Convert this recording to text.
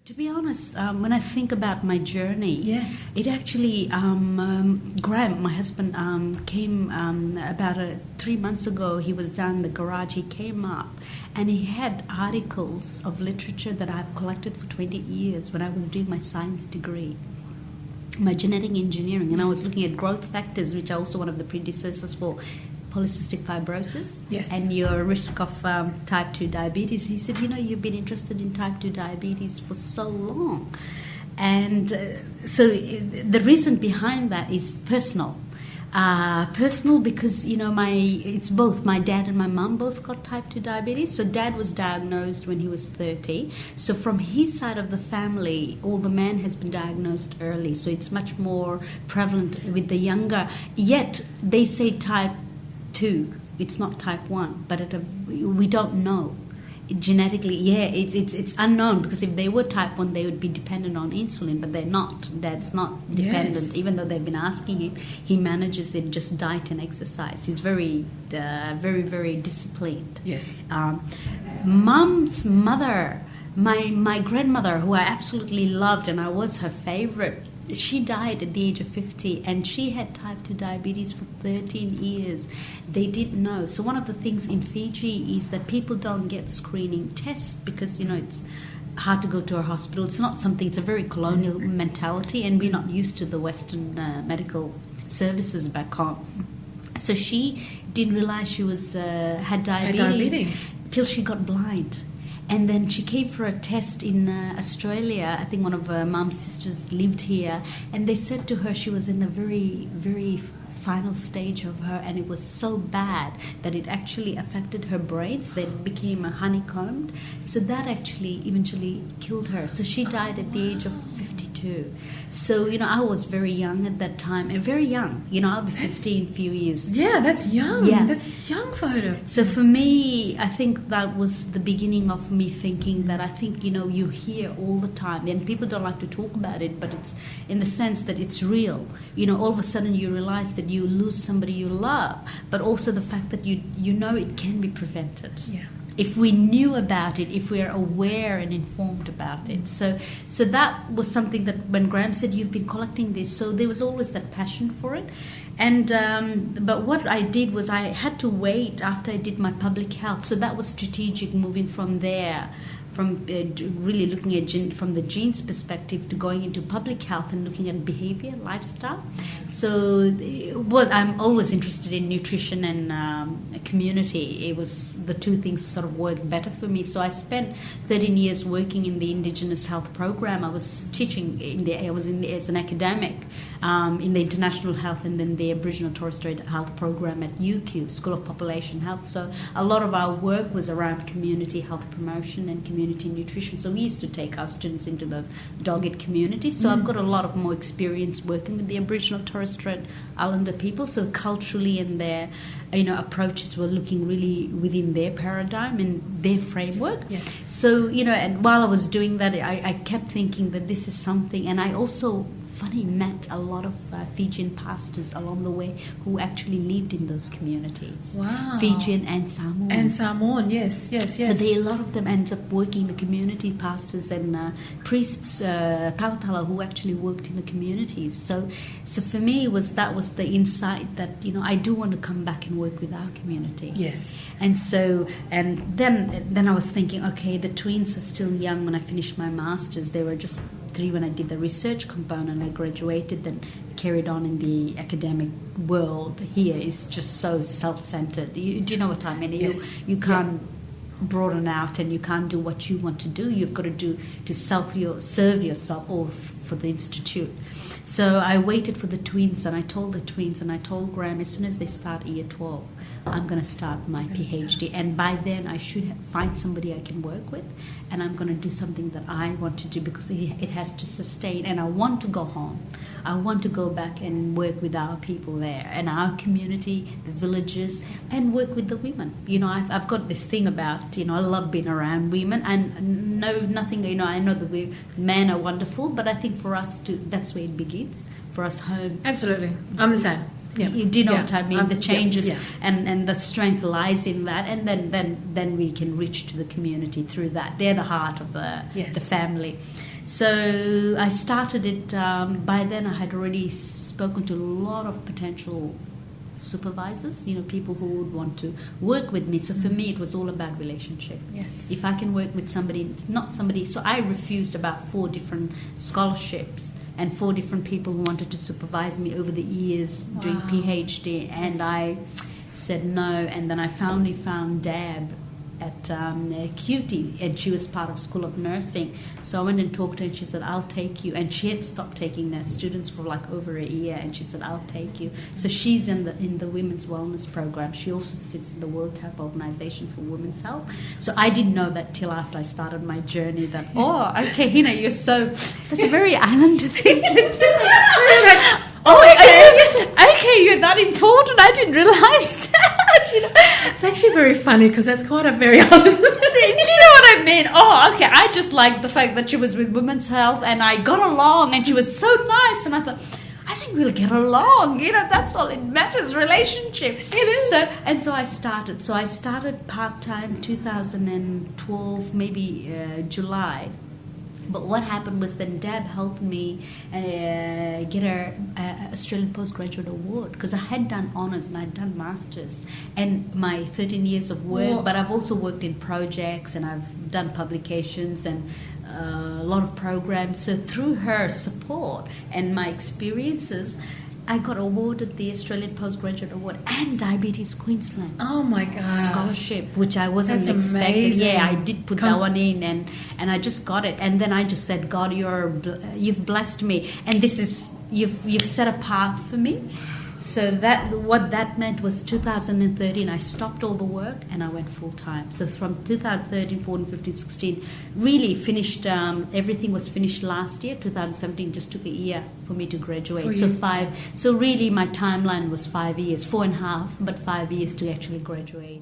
To be honest, when I think about my journey, Yes. it actually, Graham, my husband, came about 3 months ago. He was down in the garage. He came up and he had articles of literature that I've collected for 20 years when I was doing my science degree, my genetic engineering, and I was looking at growth factors, which are also one of the predecessors for polycystic fibrosis, Yes. and your risk of type 2 diabetes. He said, you've been interested in type 2 diabetes for so long. And so the reason behind that is personal. Personal because, it's both. My dad and my mum both got type 2 diabetes. So dad was diagnosed when he was 30. So from his side of the family, all the men has been diagnosed early. So it's much more prevalent with the younger. Yet they say type 2, it's not type 1, but we don't know genetically. It's unknown, because if they were type 1 they would be dependent on insulin, but they're not. Dad's not dependent. Yes. Even though they've been asking him, he manages it, just diet and exercise. He's very very disciplined. Yes. Mum's mother, my grandmother, who I absolutely loved and I was her favorite, she died at the age of 50, and she had type 2 diabetes for 13 years. They didn't know. So one of the things in Fiji is that people don't get screening tests because, it's hard to go to a hospital. It's not something, it's a very colonial mentality, and we're not used to the Western medical services back home. So she didn't realize she was had diabetes till she got blind. And then she came for a test in Australia. I think one of her mum's sisters lived here. And they said to her she was in a very, very final stage of her, and it was so bad that it actually affected her brains. They became honeycombed. So that actually eventually killed her. So she died at the age of 52. So, I was very young at that time, and very young. I'll be 50 in a few years. Yeah, that's young. Yeah. That's a young photo. So for me, I think that was the beginning of me thinking that I think, you hear all the time, and people don't like to talk about it, but it's in the sense that it's real. All of a sudden you realize that you lose somebody you love, but also the fact that you know it can be prevented. Yeah. If we knew about it, if we are aware and informed about it. So that was something that when Graham said, you've been collecting this, so there was always that passion for it. And but what I did was I had to wait after I did my public health. So that was strategic, moving from there, from really looking at from the genes perspective to going into public health and looking at behavior, lifestyle. So I'm always interested in nutrition and community. It was the two things sort of worked better for me. So I spent 13 years working in the Indigenous Health Program. I was teaching as an academic in the International Health and then the Aboriginal Torres Strait Health Program at UQ, School of Population Health. So a lot of our work was around community health promotion and community nutrition. So we used to take our students into those dogged communities. So I've got a lot of more experience working with the Aboriginal Torres Strait Islander people. So culturally and their approaches were looking really within their paradigm and their framework. Yes. So, and while I was doing that, I kept thinking that this is something. And I also met a lot of Fijian pastors along the way who actually lived in those communities. Wow. Fijian and Samoan. And Samoan, yes. So a lot of them ends up working in the community, pastors and priests, talatala, who actually worked in the communities. So for me, that was the insight that, I do want to come back and work with our community. Yes. And so, and then I was thinking, okay, the twins are still young. When I finished my master's, they were just 3 when I did the research component. I graduated, then carried on in the academic world. Here is just so self-centered. Do you know what I mean? Yes. You can't broaden out, and you can't do what you want to do. You've got to do to serve yourself or for the institute. So I waited for the twins, and I told Graham, as soon as they start year 12, I'm going to start my PhD. And by then, I should find somebody I can work with, and I'm going to do something that I want to do, because it has to sustain. And I want to go home. I want to go back and work with our people there and our community, the villages, and work with the women. I've got this thing about, I love being around women, and know nothing, I know the men are wonderful, but I think for us that's where it begins. For us home. Absolutely. I'm the same. Yeah. Do you know what I mean? The changes yeah. and the strength lies in that, and then we can reach to the community through that. They're the heart of the family. So I started it. By then, I had already spoken to a lot of potential supervisors, people who would want to work with me. So for me, it was all about relationship. Yes. If I can work with somebody, it's not somebody. So I refused about 4 different scholarships and 4 different people who wanted to supervise me over the years doing PhD, and I said no. And then I finally found Deb at QT, and she was part of School of Nursing. So I went and talked to her, and she said, I'll take you. And she had stopped taking their students for like over a year, and she said, I'll take you. So she's in the Women's Wellness Program. She also sits in the World Health Organization for Women's Health. So I didn't know that till after I started my journey that, okay, Heena, that's a very islander thing to do. Okay, you're that important. I didn't realize that. It's actually very funny because that's quite a very... Do you know what I mean? Okay. I just liked the fact that she was with Women's Health and I got along and she was so nice, and I thought, I think we'll get along. That's all it matters, relationship. So I started. So I started part-time 2012, maybe July. But what happened was then Deb helped me get her Australian Postgraduate Award, because I had done honours and I'd done masters and my 13 years of work. But I've also worked in projects and I've done publications and a lot of programs. So through her support and my experiences, I got awarded the Australian Postgraduate Award and Diabetes Queensland. Oh my God! Scholarship, which I wasn't That's expecting. amazing. Yeah, I did put that one in, and I just got it. And then I just said, God, you've blessed me, and this is you've set a path for me. So what that meant was 2013, I stopped all the work and I went full time. So from 2013, 14, 15, 16, really finished, everything was finished last year. 2017 just took a year for me to graduate. So really my timeline was 5 years, 4.5, but 5 years to actually graduate.